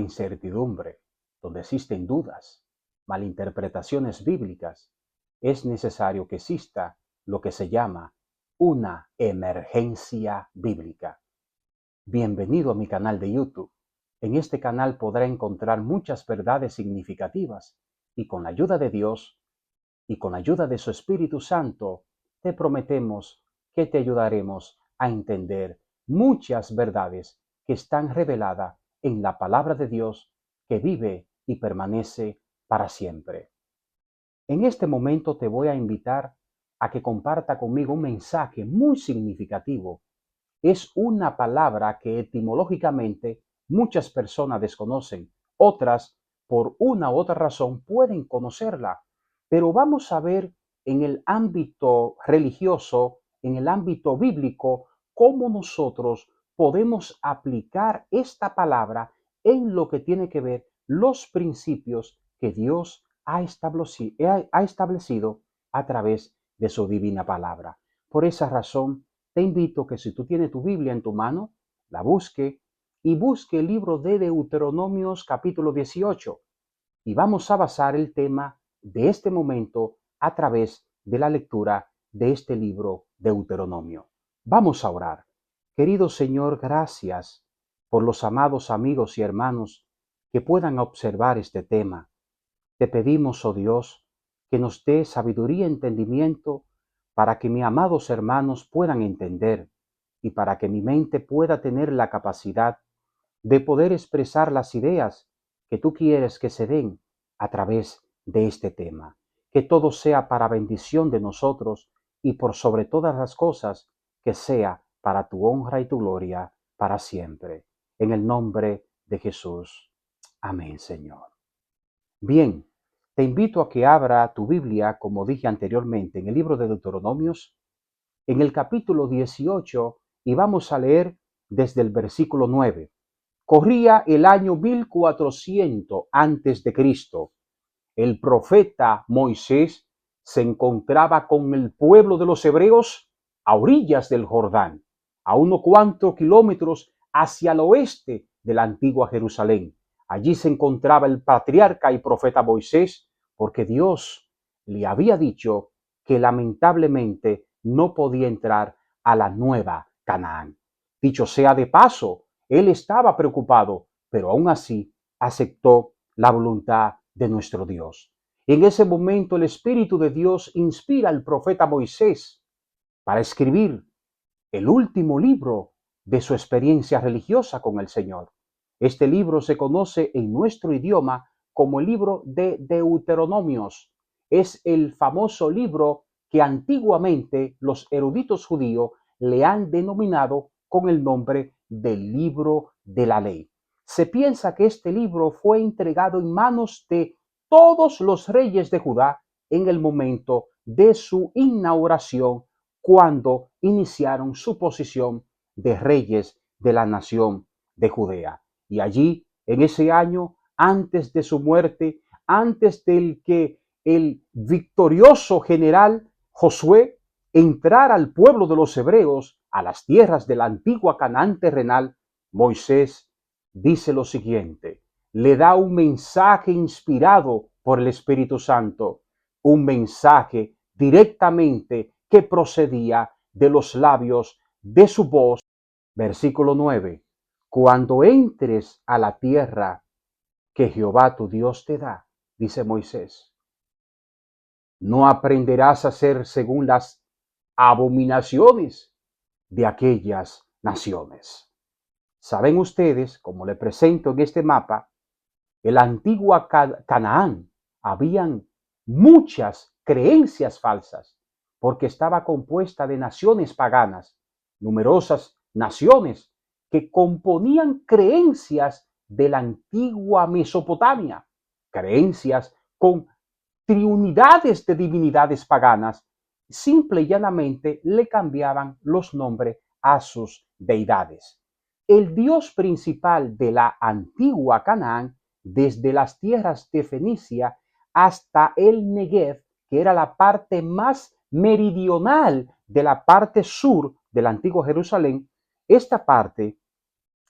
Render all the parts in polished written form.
de incertidumbre, donde existen dudas, malinterpretaciones bíblicas, es necesario que exista lo que se llama una emergencia bíblica. Bienvenido a mi canal de YouTube. En este canal podrá encontrar muchas verdades significativas y con la ayuda de Dios y con la ayuda de su Espíritu Santo, te prometemos que te ayudaremos a entender muchas verdades que están reveladas en la palabra de Dios que vive y permanece para siempre. En este momento te voy a invitar a que comparta conmigo un mensaje muy significativo. Es una palabra que etimológicamente muchas personas desconocen, otras por una u otra razón pueden conocerla, pero vamos a ver en el ámbito religioso, en el ámbito bíblico, cómo nosotros podemos aplicar esta palabra en lo que tiene que ver los principios que Dios ha establecido a través de su divina palabra. Por esa razón, te invito que si tú tienes tu Biblia en tu mano, la busque y busque el libro de Deuteronomios capítulo 18. Y vamos a basar el tema de este momento a través de la lectura de este libro Deuteronomio. Vamos a orar. Querido Señor, gracias por los amados amigos y hermanos que puedan observar este tema. Te pedimos, oh Dios, que nos dé sabiduría y entendimiento para que mis amados hermanos puedan entender y para que mi mente pueda tener la capacidad de poder expresar las ideas que tú quieres que se den a través de este tema. Que todo sea para bendición de nosotros y por sobre todas las cosas, que sea para tu honra y tu gloria para siempre. En el nombre de Jesús. Amén, Señor. Bien, te invito a que abra tu Biblia, como dije anteriormente, en el libro de Deuteronomios, en el capítulo 18, y vamos a leer desde el versículo 9. Corría el año 1400 antes de Cristo. El profeta Moisés se encontraba con el pueblo de los hebreos a orillas del Jordán, a unos cuantos kilómetros hacia el oeste de la antigua Jerusalén. Allí se encontraba el patriarca y profeta Moisés, porque Dios le había dicho que lamentablemente no podía entrar a la nueva Canaán. Dicho sea de paso, él estaba preocupado, pero aún así aceptó la voluntad de nuestro Dios. En ese momento el Espíritu de Dios inspira al profeta Moisés para escribir el último libro de su experiencia religiosa con el Señor. Este libro se conoce en nuestro idioma como el libro de Deuteronomios. Es el famoso libro que antiguamente los eruditos judíos le han denominado con el nombre del libro de la ley. Se piensa que este libro fue entregado en manos de todos los reyes de Judá en el momento de su inauguración, cuando iniciaron su posición de reyes de la nación de Judea. Y allí, en ese año, antes de su muerte, antes del que el victorioso general Josué entrara al pueblo de los hebreos a las tierras de la antigua Canaán terrenal, Moisés dice lo siguiente, le da un mensaje inspirado por el Espíritu Santo, un mensaje directamente que procedía de los labios de su voz. Versículo 9. Cuando entres a la tierra que Jehová tu Dios te da, dice Moisés, no aprenderás a hacer según las abominaciones de aquellas naciones. Saben ustedes, como le presento en este mapa, en la antigua Canaán habían muchas creencias falsas, porque estaba compuesta de naciones paganas, numerosas naciones que componían creencias de la antigua Mesopotamia, creencias con triunidades de divinidades paganas, simple y llanamente le cambiaban los nombres a sus deidades. El dios principal de la antigua Canaán, desde las tierras de Fenicia hasta el Negev, que era la parte más meridional de la parte sur de la antigua Jerusalén, esta parte,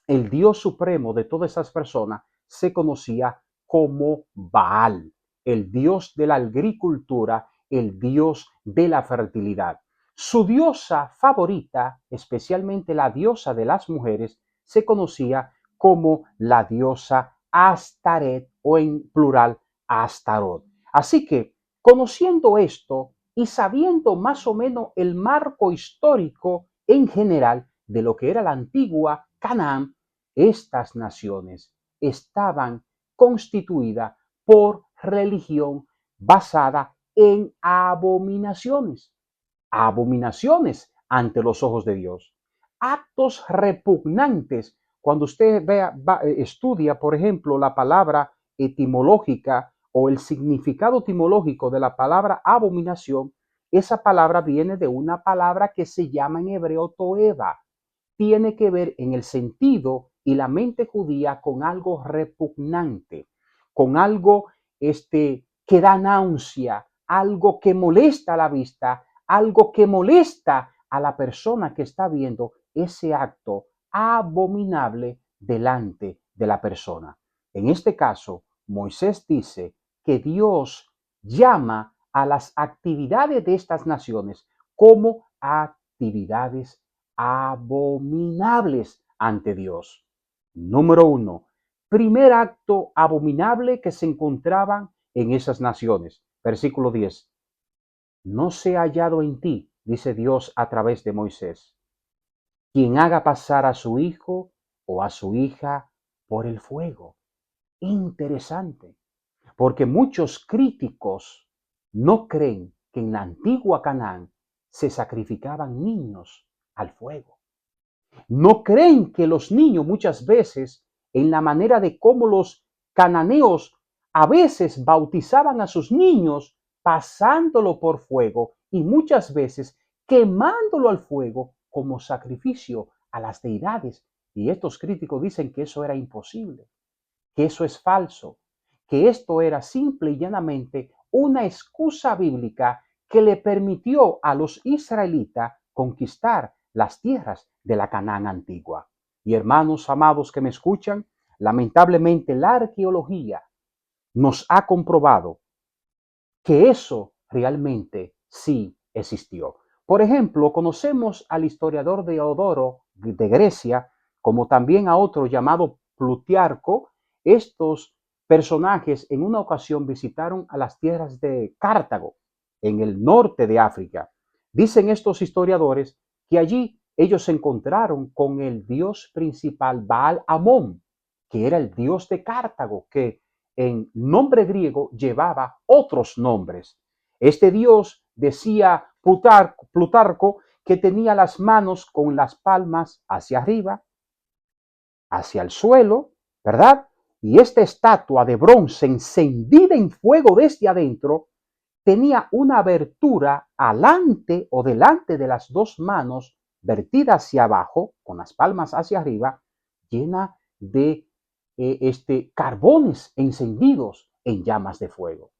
el Dios supremo de todas esas personas, se conocía como Baal, el dios de la agricultura, el dios de la fertilidad. Su diosa favorita, especialmente la diosa de las mujeres, se conocía como la diosa Astaret o en plural Astarot. Así que, conociendo esto y sabiendo más o menos el marco histórico en general de lo que era la antigua Canaán, estas naciones estaban constituidas por religión basada en abominaciones. Abominaciones ante los ojos de Dios. Actos repugnantes. Cuando usted estudia, por ejemplo, la palabra etimológica o el significado etimológico de la palabra abominación, esa palabra viene de una palabra que se llama en hebreo toeva. Tiene que ver en el sentido y la mente judía con algo repugnante, con algo que da náusea, algo que molesta a la vista, algo que molesta a la persona que está viendo ese acto abominable delante de la persona. En este caso, Moisés dice que Dios llama a las actividades de estas naciones como actividades abominables ante Dios. Número 1. Primer acto abominable que se encontraban en esas naciones. Versículo 10. No se ha hallado en ti, dice Dios a través de Moisés, quien haga pasar a su hijo o a su hija por el fuego. Interesante, porque muchos críticos no creen que en la antigua Canaán se sacrificaban niños al fuego. No creen que los niños muchas veces, en la manera de cómo los cananeos a veces bautizaban a sus niños pasándolo por fuego y muchas veces quemándolo al fuego como sacrificio a las deidades. Y estos críticos dicen que eso era imposible, que eso es falso, que esto era simple y llanamente una excusa bíblica que le permitió a los israelitas conquistar las tierras de la Canaán antigua. Y hermanos amados que me escuchan, lamentablemente la arqueología nos ha comprobado que eso realmente sí existió. Por ejemplo, conocemos al historiador Deodoro de Grecia, como también a otro llamado Plutarco. Estos personajes en una ocasión visitaron a las tierras de Cartago, en el norte de África. Dicen estos historiadores que allí ellos se encontraron con el dios principal Baal Amón, que era el dios de Cartago, que en nombre griego llevaba otros nombres. Este dios, decía Plutarco, que tenía las manos con las palmas hacia arriba, hacia el suelo, ¿verdad? Y esta estatua de bronce encendida en fuego desde adentro tenía una abertura alante o delante de las dos manos, vertida hacia abajo, con las palmas hacia arriba, llena de carbones encendidos en llamas de fuego.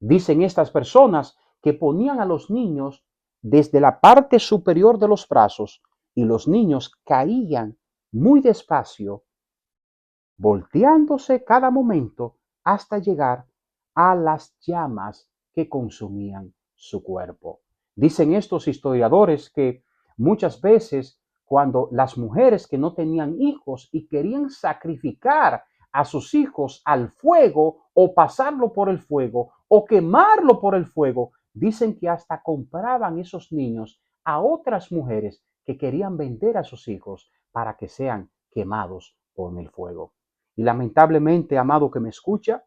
Dicen estas personas que ponían a los niños desde la parte superior de los brazos y los niños caían muy despacio, volteándose cada momento hasta llegar a las llamas que consumían su cuerpo. Dicen estos historiadores que muchas veces cuando las mujeres que no tenían hijos y querían sacrificar a sus hijos al fuego o pasarlo por el fuego o quemarlo por el fuego, dicen que hasta compraban esos niños a otras mujeres que querían vender a sus hijos para que sean quemados por el fuego. Y lamentablemente, amado que me escucha,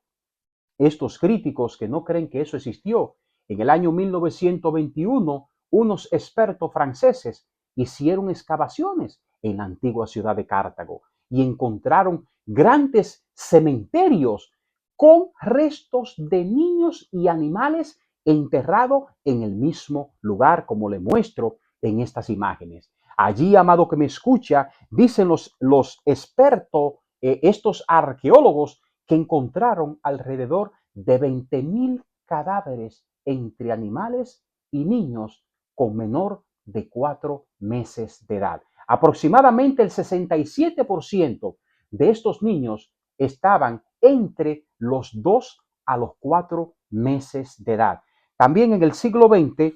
estos críticos que no creen que eso existió, en el año 1921, unos expertos franceses hicieron excavaciones en la antigua ciudad de Cartago y encontraron grandes cementerios con restos de niños y animales enterrados en el mismo lugar, como le muestro en estas imágenes. Allí, amado que me escucha, dicen los expertos, estos arqueólogos, que encontraron alrededor de 20,000 cadáveres entre animales y niños con menor de 4 meses de edad. Aproximadamente el 67% de estos niños estaban entre los 2 a los 4 meses de edad. También en el siglo XX,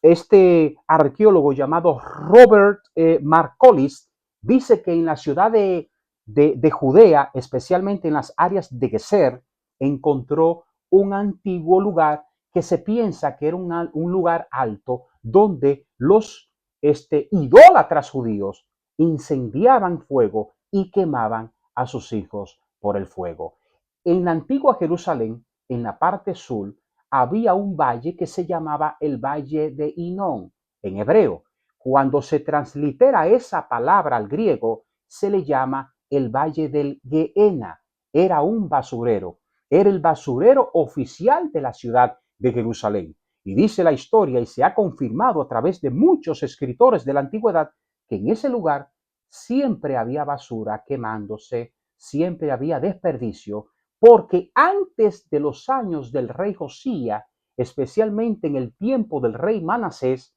este arqueólogo llamado Robert Marcolis dice que en la ciudad de Judea, especialmente en las áreas de Geser, encontró un antiguo lugar que se piensa que era un lugar alto donde los idólatras judíos incendiaban fuego y quemaban a sus hijos por el fuego. En la antigua Jerusalén, en la parte sur, había un valle que se llamaba el Valle de Hinón en hebreo. Cuando se translitera esa palabra al griego, se le llama el Valle del Gehenna. Era un basurero, era el basurero oficial de la ciudad de Jerusalén. Y dice la historia, y se ha confirmado a través de muchos escritores de la antigüedad, que en ese lugar siempre había basura quemándose, siempre había desperdicio, porque antes de los años del rey Josías, especialmente en el tiempo del rey Manasés,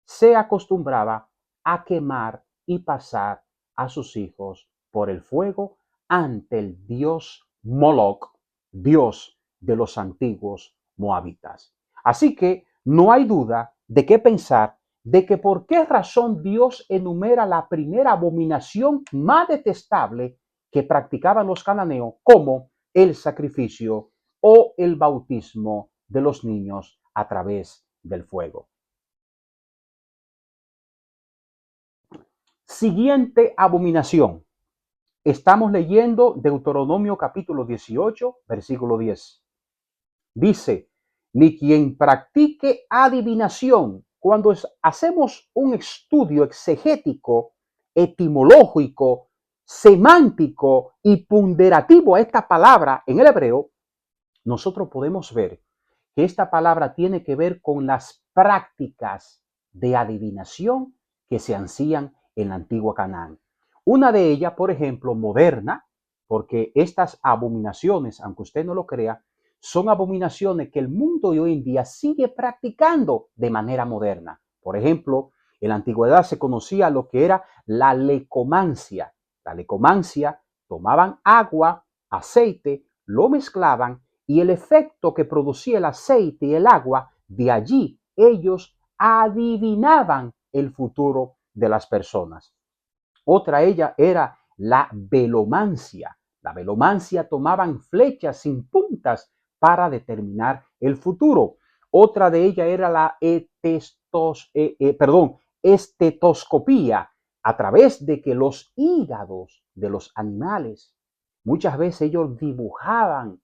se acostumbraba a quemar y pasar a sus hijos por el fuego ante el dios Moloch, dios de los antiguos moabitas. Así que no hay duda de qué pensar de que por qué razón Dios enumera la primera abominación más detestable que practicaban los cananeos como el sacrificio o el bautismo de los niños a través del fuego. Siguiente abominación. Estamos leyendo Deuteronomio capítulo 18, versículo 10. Dice, ni quien practique adivinación. Cuando hacemos un estudio exegético, etimológico, semántico y ponderativo a esta palabra en el hebreo, nosotros podemos ver que esta palabra tiene que ver con las prácticas de adivinación que se hacían en la antigua Canaán. Una de ellas, por ejemplo, moderna, porque estas abominaciones, aunque usted no lo crea, son abominaciones que el mundo de hoy en día sigue practicando de manera moderna. Por ejemplo, en la antigüedad se conocía lo que era la lecomancia. La lecomancia, tomaban agua, aceite, lo mezclaban y el efecto que producía el aceite y el agua, de allí ellos adivinaban el futuro de las personas. Otra ella era la velomancia. La velomancia tomaban flechas sin puntas para determinar el futuro. Otra de ellas era la estetoscopía, a través de que los hígados de los animales, muchas veces ellos dibujaban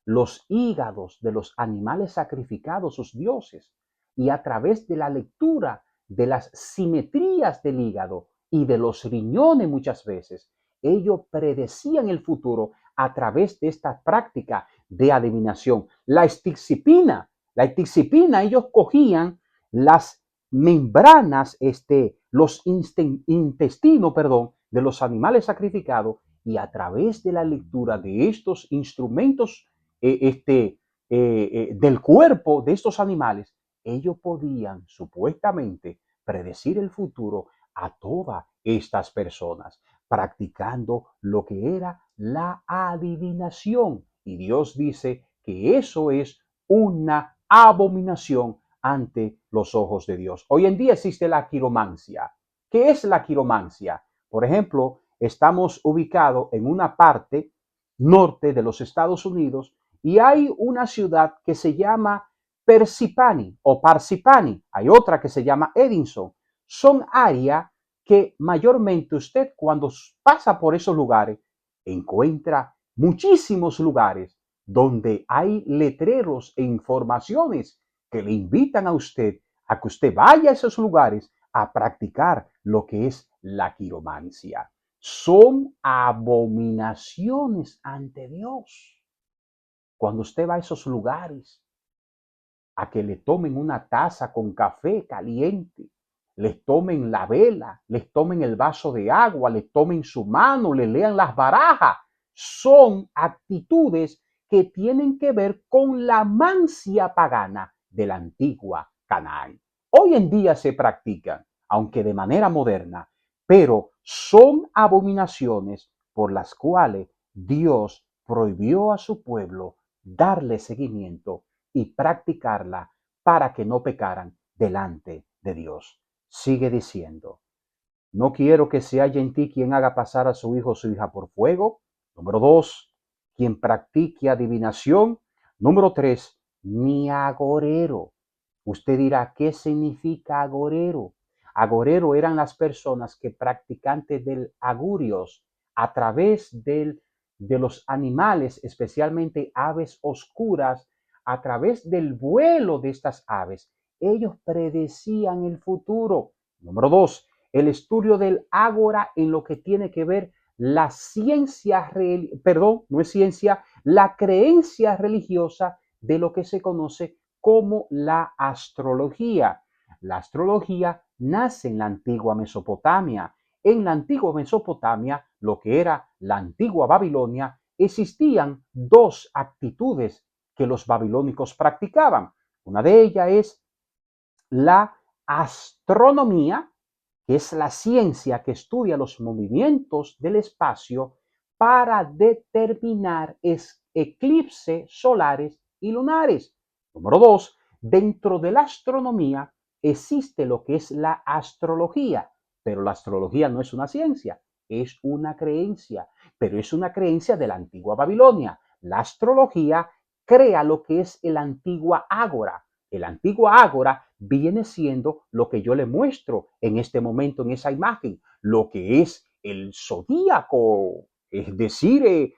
los hígados de los animales sacrificados, sus dioses, y a través de la lectura de las simetrías del hígado y de los riñones muchas veces, ellos predecían el futuro a través de esta práctica de adivinación. La estixipina, ellos cogían las membranas, los intestinos, de los animales sacrificados y a través de la lectura de estos instrumentos del cuerpo de estos animales, ellos podían supuestamente predecir el futuro a todas estas personas, practicando lo que era la adivinación. Y Dios dice que eso es una abominación ante los ojos de Dios. Hoy en día existe la quiromancia. ¿Qué es la quiromancia? Por ejemplo, estamos ubicados en una parte norte de los Estados Unidos y hay una ciudad que se llama Persipani o Parsipani. Hay otra que se llama Edinson. Son áreas que mayormente usted cuando pasa por esos lugares encuentra muchísimos lugares donde hay letreros e informaciones que le invitan a usted a que usted vaya a esos lugares a practicar lo que es la quiromancia. Son abominaciones ante Dios. Cuando usted va a esos lugares, a que le tomen una taza con café caliente, les tomen la vela, les tomen el vaso de agua, les tomen su mano, les lean las barajas, son actitudes que tienen que ver con la mancia pagana de la antigua Canaán. Hoy en día se practican, aunque de manera moderna, pero son abominaciones por las cuales Dios prohibió a su pueblo darle seguimiento y practicarla para que no pecaran delante de Dios. Sigue diciendo, no quiero que se haya en ti quien haga pasar a su hijo o su hija por fuego. Número 2, quien practique adivinación. Número 3, ni agorero. Usted dirá, ¿qué significa agorero? Agorero eran las personas que practicantes del agurios a través de los animales, especialmente aves oscuras, a través del vuelo de estas aves, ellos predecían el futuro. Número 2, el estudio del ágora en lo que tiene que ver la ciencia, perdón, no es ciencia, la creencia religiosa de lo que se conoce como la astrología. La astrología nace en la antigua Mesopotamia. En la antigua Mesopotamia, lo que era la antigua Babilonia, existían dos actitudes que los babilónicos practicaban. Una de ellas es la astronomía, que es la ciencia que estudia los movimientos del espacio para determinar eclipses solares y lunares. Número 2, dentro de la astronomía existe lo que es la astrología, pero la astrología no es una ciencia, es una creencia, pero es una creencia de la antigua Babilonia. La astrología crea lo que es el antigua ágora. El antiguo ágora viene siendo lo que yo le muestro en este momento en esa imagen, lo que es el zodíaco, es decir,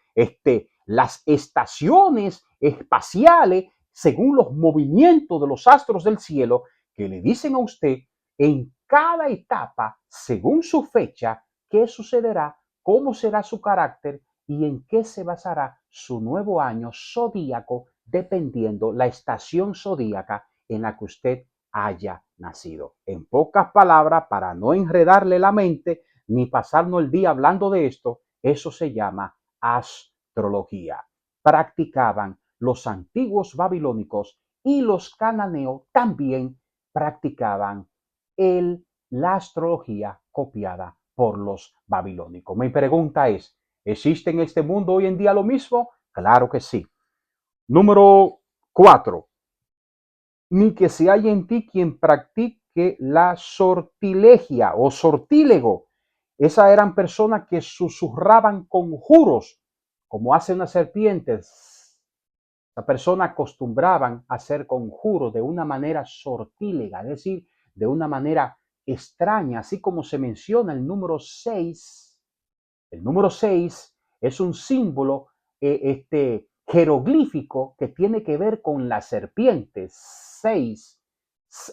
las estaciones espaciales según los movimientos de los astros del cielo que le dicen a usted en cada etapa, según su fecha, qué sucederá, cómo será su carácter y en qué se basará su nuevo año zodíaco dependiendo la estación zodíaca en la que usted haya nacido. En pocas palabras, para no enredarle la mente ni pasarnos el día hablando de esto, eso se llama astrología. Practicaban los antiguos babilónicos y los cananeos también practicaban la astrología copiada por los babilónicos. Mi pregunta es, ¿existe en este mundo hoy en día lo mismo? Claro que sí. Número 4, ni que se haya en ti quien practique la sortilegia o sortílego. Esas eran personas que susurraban conjuros, como hace una serpiente. La persona acostumbraban a hacer conjuros de una manera sortílega, es decir, de una manera extraña, así como se menciona el número 6. El número 6 es un símbolo jeroglífico que tiene que ver con la serpiente. 6.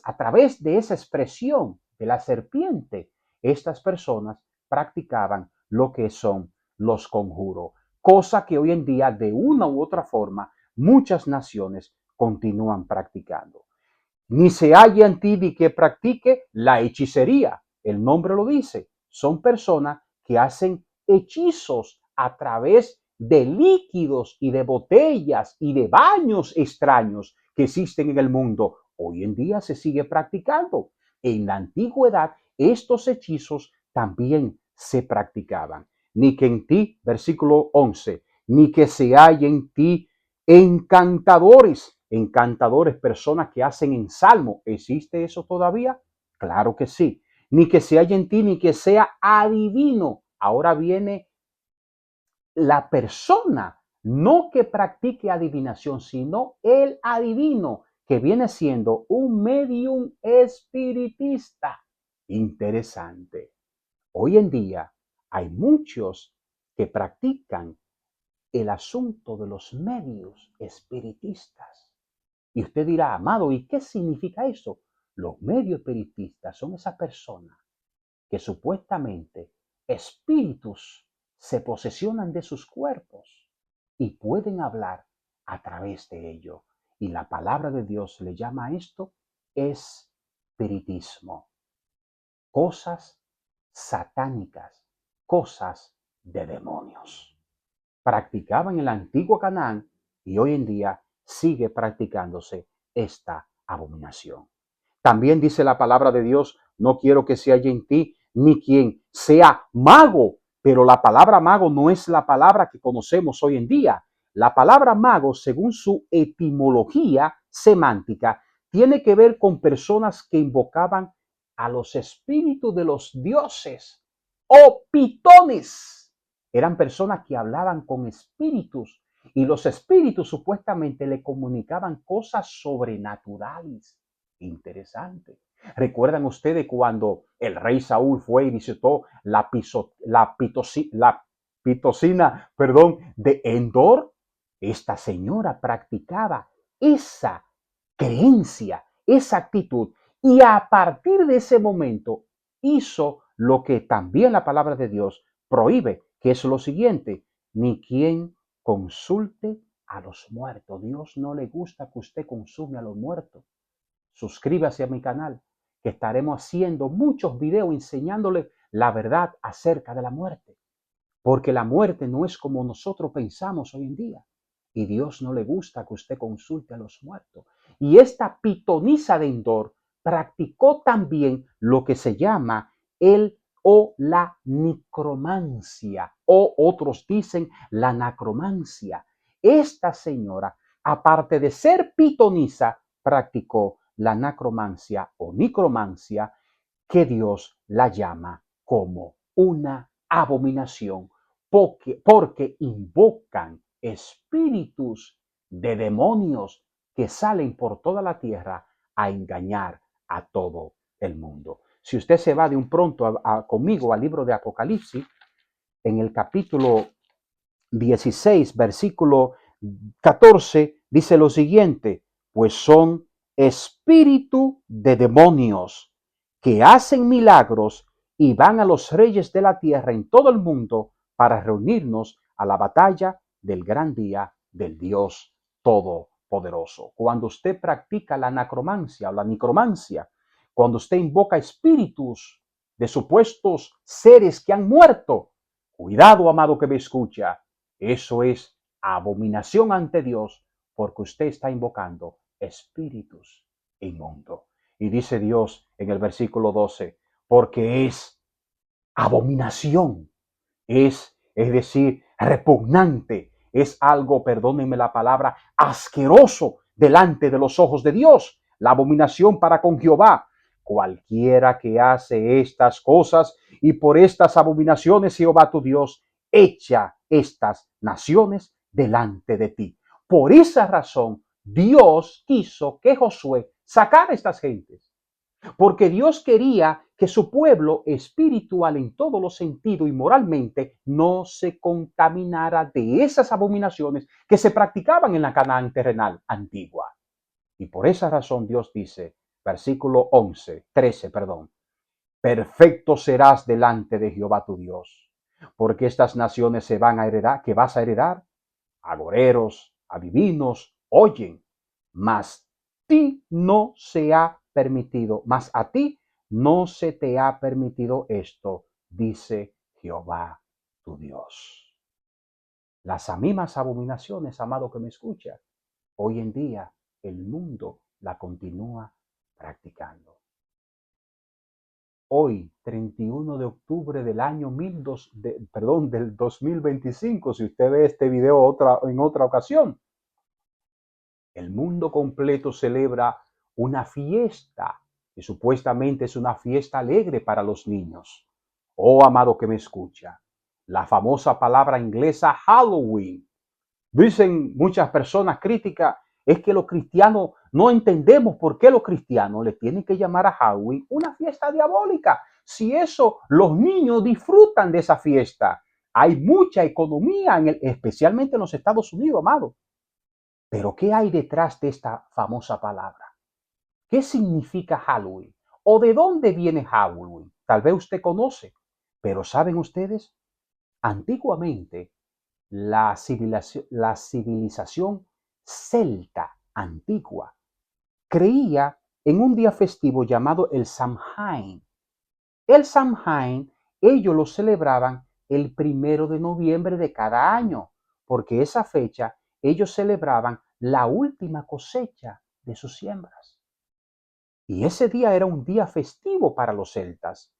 A través de esa expresión de la serpiente, estas personas practicaban lo que son los conjuros, cosa que hoy en día de una u otra forma muchas naciones continúan practicando. Ni se halla en ti ni que practique la hechicería. El nombre lo dice. Son personas que hacen hechizos a través de líquidos y de botellas y de baños extraños que existen en el mundo. Hoy en día se sigue practicando. En la antigüedad, estos hechizos también se practicaban. Ni que en ti, versículo 11, ni que se halla en ti encantadores. Encantadores, personas que hacen ensalmo. ¿Existe eso todavía? Claro que sí. Ni que se haya en ti, ni que sea adivino. Ahora viene la persona, no que practique adivinación, sino el adivino, que viene siendo un medium espiritista. Interesante. Hoy en día hay muchos que practican el asunto de los medios espiritistas. Y usted dirá, amado, ¿y qué significa eso? Los medios espiritistas son esas personas que supuestamente espíritus se posesionan de sus cuerpos y pueden hablar a través de ello. Y la palabra de Dios le llama a esto espiritismo. Cosas satánicas, cosas de demonios. Practicaban en el antiguo Canaán y hoy en día sigue practicándose esta abominación. También dice la palabra de Dios, no quiero que se haya en ti ni quien sea mago. Pero la palabra mago no es la palabra que conocemos hoy en día. La palabra mago, según su etimología semántica, tiene que ver con personas que invocaban a los espíritus de los dioses o pitones. Eran personas que hablaban con espíritus y los espíritus supuestamente le comunicaban cosas sobrenaturales. Interesante. ¿Recuerdan ustedes cuando el rey Saúl fue y visitó la pitocina, de Endor? Esta señora practicaba esa creencia, esa actitud, y a partir de ese momento hizo lo que también la palabra de Dios prohíbe, que es lo siguiente: ni quien consulte a los muertos. Dios no le gusta que usted consume a los muertos. Suscríbase a mi canal, que estaremos haciendo muchos videos enseñándole la verdad acerca de la muerte, porque la muerte no es como nosotros pensamos hoy en día. Y Dios no le gusta que usted consulte a los muertos. Y esta pitonisa de Endor practicó también lo que se llama el o la necromancia, o otros dicen la necromancia. Esta señora, aparte de ser pitonisa, practicó la necromancia o necromancia, que Dios la llama como una abominación, porque invocan espíritus de demonios que salen por toda la tierra a engañar a todo el mundo. Si usted se va de un pronto conmigo al libro de Apocalipsis, en el capítulo 16, versículo 14, dice lo siguiente: pues son espíritu de demonios que hacen milagros y van a los reyes de la tierra en todo el mundo para reunirnos a la batalla del gran día del Dios Todopoderoso. Cuando usted practica la necromancia o la necromancia, cuando usted invoca espíritus de supuestos seres que han muerto, cuidado, amado que me escucha, eso es abominación ante Dios, porque usted está invocando espíritus inmundos. Y dice Dios en el versículo 12, porque es abominación, es decir, repugnante, es algo, perdónenme la palabra, asqueroso delante de los ojos de Dios, la abominación para con Jehová. Cualquiera que hace estas cosas, y por estas abominaciones Jehová tu Dios echa estas naciones delante de ti. Por esa razón, Dios quiso que Josué sacara a estas gentes, porque Dios quería que su pueblo espiritual en todos los sentidos y moralmente no se contaminara de esas abominaciones que se practicaban en la Canaán terrenal antigua. Y por esa razón Dios dice, versículo 13, perfecto serás delante de Jehová tu Dios, porque estas naciones se van a heredar, que vas a heredar, agoreros, adivinos, oyen, mas ti no se ha permitido, mas a ti no se te ha permitido esto, dice Jehová tu Dios. Las mismas abominaciones, amado que me escucha, hoy en día el mundo la continúa practicando. Hoy, 31 de octubre del año del 2025, si usted ve este video en otra ocasión, el mundo completo celebra una fiesta que supuestamente es una fiesta alegre para los niños. Oh, amado que me escucha, la famosa palabra inglesa Halloween. Dicen muchas personas críticas, es que los cristianos no entendemos por qué los cristianos le tienen que llamar a Halloween una fiesta diabólica. Si eso, los niños disfrutan de esa fiesta. Hay mucha economía, especialmente en los Estados Unidos, amado. Pero ¿qué hay detrás de esta famosa palabra? ¿Qué significa Halloween? ¿O de dónde viene Halloween? Tal vez usted conoce, pero ¿saben ustedes? Antiguamente, la civilización celta antigua creía en un día festivo llamado el Samhain. El Samhain, ellos lo celebraban el 1 de noviembre de cada año, porque esa fecha ellos celebraban la última cosecha de sus siembras. Y ese día era un día festivo para los celtas.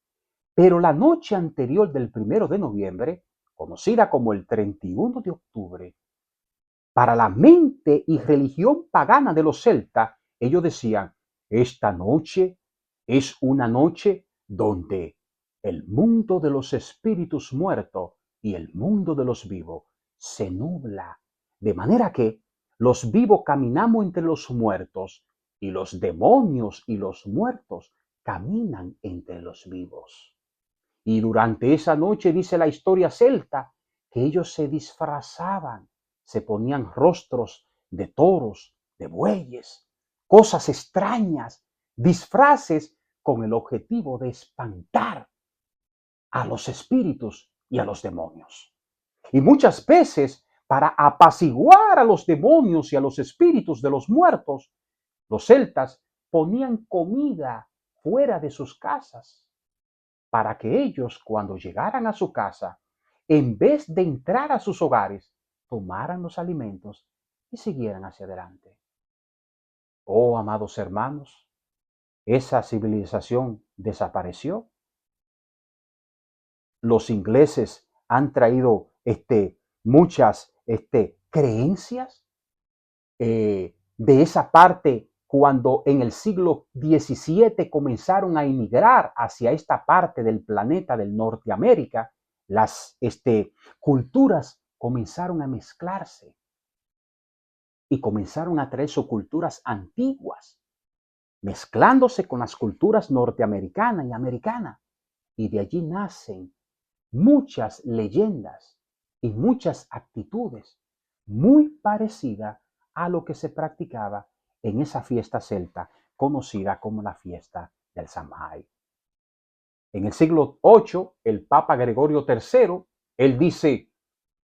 Pero la noche anterior del 1 de noviembre, conocida como el 31 de octubre, para la mente y religión pagana de los celtas, ellos decían, esta noche es una noche donde el mundo de los espíritus muertos y el mundo de los vivos se nubla, de manera que los vivos caminamos entre los muertos y los demonios y los muertos caminan entre los vivos. Y durante esa noche, dice la historia celta, que ellos se disfrazaban, se ponían rostros de toros, de bueyes, cosas extrañas, disfraces con el objetivo de espantar a los espíritus y a los demonios. Y muchas veces, para apaciguar a los demonios y a los espíritus de los muertos, los celtas ponían comida fuera de sus casas para que ellos, cuando llegaran a su casa, en vez de entrar a sus hogares, tomaran los alimentos y siguieran hacia adelante. Oh, amados hermanos, esa civilización desapareció. Los ingleses han traído muchas creencias de esa parte cuando en el siglo XVII comenzaron a emigrar hacia esta parte del planeta del Norteamérica, las culturas comenzaron a mezclarse y comenzaron a traer sus culturas antiguas, mezclándose con las culturas norteamericanas y americanas. Y de allí nacen muchas leyendas y muchas actitudes muy parecidas a lo que se practicaba en esa fiesta celta conocida como la fiesta del Samhain. En el siglo VIII, el Papa Gregorio III, él dice,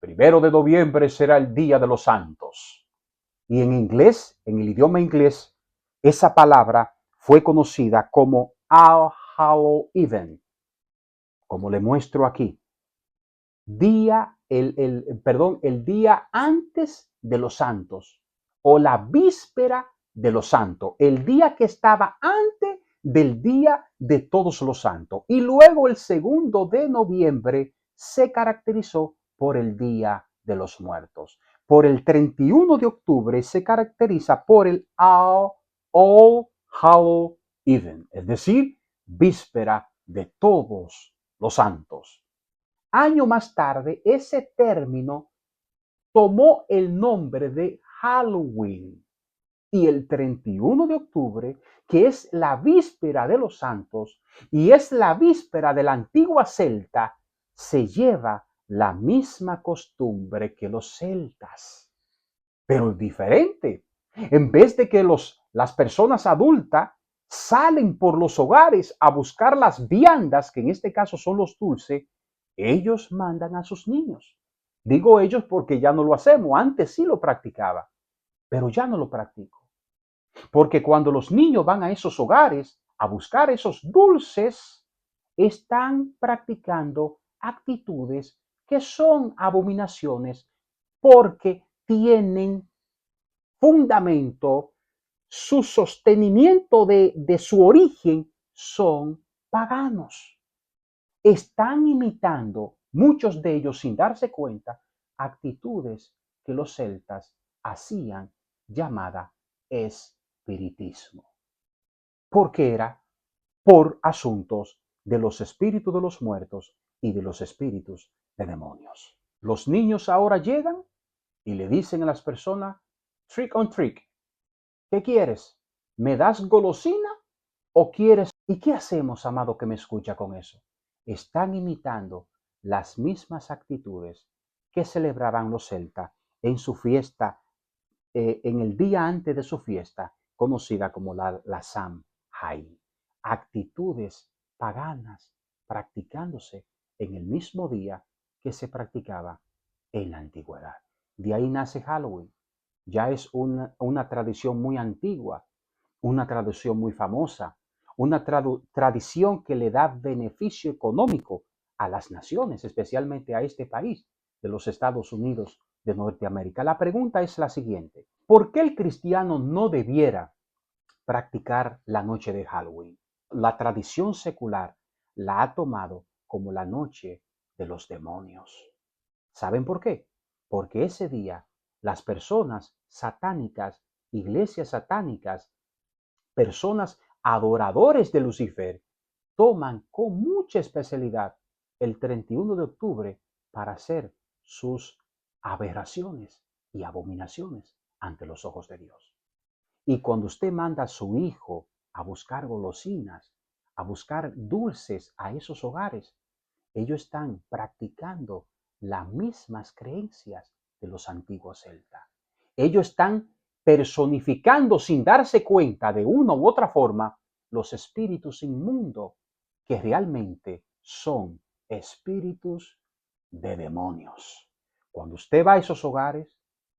1 de noviembre será el Día de los Santos. Y en inglés, en el idioma inglés, esa palabra fue conocida como All Hallows Eve, como le muestro aquí. El día antes de los santos o la víspera de los santos, el día que estaba antes del día de todos los santos. Y luego el 2 de noviembre se caracterizó por el día de los muertos. Por el 31 de octubre se caracteriza por el All Hallows Eve, es decir, víspera de todos los santos. Año más tarde, ese término tomó el nombre de Halloween y el 31 de octubre, que es la víspera de los santos y es la víspera de la antigua celta, se lleva la misma costumbre que los celtas, pero diferente. En vez de que las personas adultas salen por los hogares a buscar las viandas, que en este caso son los dulces, ellos mandan a sus niños. Digo ellos porque ya no lo hacemos. Antes sí lo practicaba, pero ya no lo practico. Porque cuando los niños van a esos hogares a buscar esos dulces, están practicando actitudes que son abominaciones porque tienen fundamento, su sostenimiento de su origen son paganos. Están imitando, muchos de ellos sin darse cuenta, actitudes que los celtas hacían llamada espiritismo. Porque era por asuntos de los espíritus de los muertos y de los espíritus de demonios. Los niños ahora llegan y le dicen a las personas, trick on trick, ¿qué quieres? ¿Me das golosina o quieres? ¿Y qué hacemos, amado que me escucha, con eso? Están imitando las mismas actitudes que celebraban los celtas en su fiesta, en el día antes de su fiesta, conocida como la Samhain. Actitudes paganas practicándose en el mismo día que se practicaba en la antigüedad. De ahí nace Halloween. Ya es una tradición muy antigua, una tradición muy famosa, una tradición que le da beneficio económico a las naciones, especialmente a este país de los Estados Unidos de Norteamérica. La pregunta es la siguiente: ¿por qué el cristiano no debiera practicar la noche de Halloween? La tradición secular la ha tomado como la noche de los demonios. ¿Saben por qué? Porque ese día las personas satánicas, iglesias satánicas, personas adoradores de Lucifer, toman con mucha especialidad el 31 de octubre para hacer sus aberraciones y abominaciones ante los ojos de Dios. Y cuando usted manda a su hijo a buscar golosinas, a buscar dulces a esos hogares, ellos están practicando las mismas creencias de los antiguos celtas. Ellos están personificando sin darse cuenta de una u otra forma los espíritus inmundos que realmente son espíritus de demonios. Cuando usted va a esos hogares,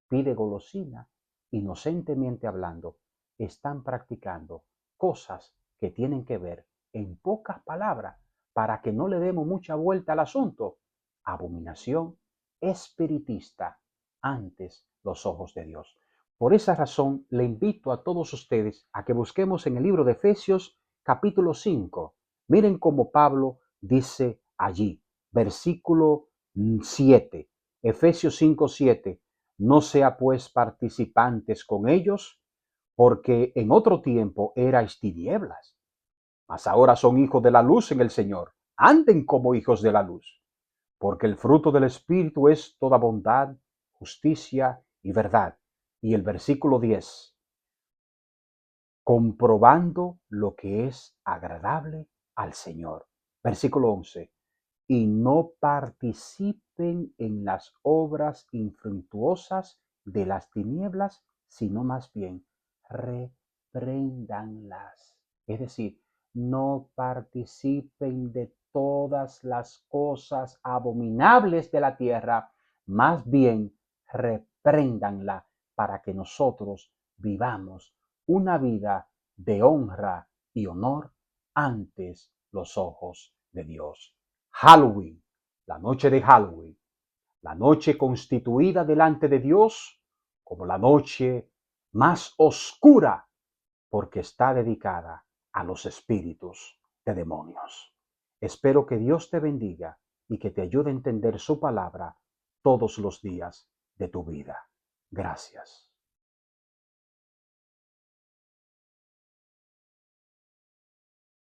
pide golosina, inocentemente hablando, están practicando cosas que tienen que ver, en pocas palabras, para que no le demos mucha vuelta al asunto, abominación espiritista antes los ojos de Dios. Por esa razón, le invito a todos ustedes a que busquemos en el libro de Efesios capítulo 5. Miren cómo Pablo dice allí, versículo 7, Efesios 5:7, no sea pues participantes con ellos, porque en otro tiempo erais tinieblas, mas ahora son hijos de la luz en el Señor. Anden como hijos de la luz, porque el fruto del Espíritu es toda bondad, justicia y verdad. Y el versículo 10, comprobando lo que es agradable al Señor. Versículo 11, y no participen en las obras infructuosas de las tinieblas, sino más bien repréndanlas. Es decir, no participen de todas las cosas abominables de la tierra, más bien repréndanla para que nosotros vivamos una vida de honra y honor antes los ojos de Dios. Halloween, la noche de Halloween, la noche constituida delante de Dios como la noche más oscura porque está dedicada a los espíritus de demonios. Espero que Dios te bendiga y que te ayude a entender su palabra todos los días de tu vida. Gracias.